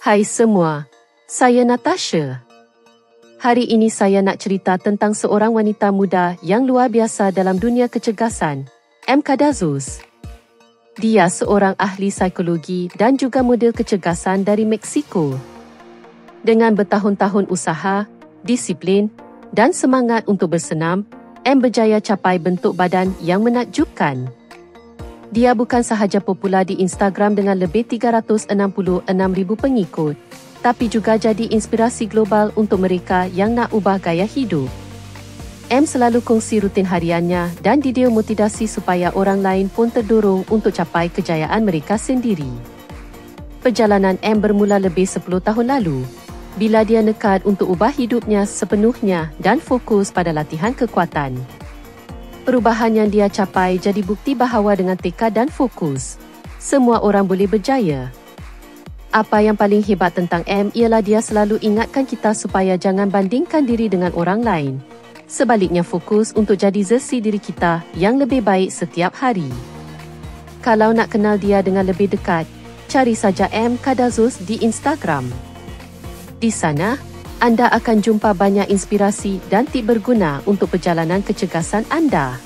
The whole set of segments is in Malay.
Hai semua, saya Natasha. Hari ini saya nak cerita tentang seorang wanita muda yang luar biasa dalam dunia kecergasan, M. Cadazos. Dia seorang ahli psikologi dan juga model kecergasan dari Meksiko. Dengan bertahun-tahun usaha, disiplin dan semangat untuk bersenam, M berjaya capai bentuk badan yang menakjubkan. Dia bukan sahaja popular di Instagram dengan lebih 366,000 pengikut, tapi juga jadi inspirasi global untuk mereka yang nak ubah gaya hidup. M selalu kongsi rutin hariannya dan video motivasi supaya orang lain pun terdorong untuk capai kejayaan mereka sendiri. Perjalanan M bermula lebih 10 tahun lalu, bila dia nekat untuk ubah hidupnya sepenuhnya dan fokus pada latihan kekuatan. Perubahan yang dia capai jadi bukti bahawa dengan tekad dan fokus, semua orang boleh berjaya. Apa yang paling hebat tentang M ialah dia selalu ingatkan kita supaya jangan bandingkan diri dengan orang lain. Sebaliknya fokus untuk jadi versi diri kita yang lebih baik setiap hari. Kalau nak kenal dia dengan lebih dekat, cari saja M. Cadazos di Instagram. Di sana, anda akan jumpa banyak inspirasi dan tip berguna untuk perjalanan kecergasan anda.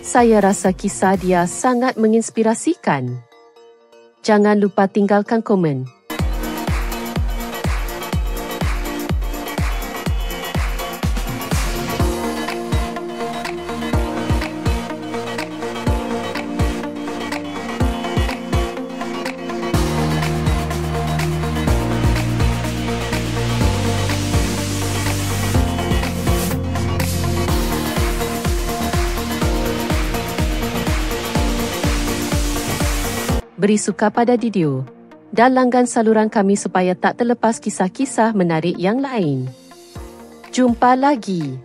Saya rasa kisah dia sangat menginspirasikan. Jangan lupa tinggalkan komen. Beri suka pada video dan langgan saluran kami supaya tak terlepas kisah-kisah menarik yang lain. Jumpa lagi.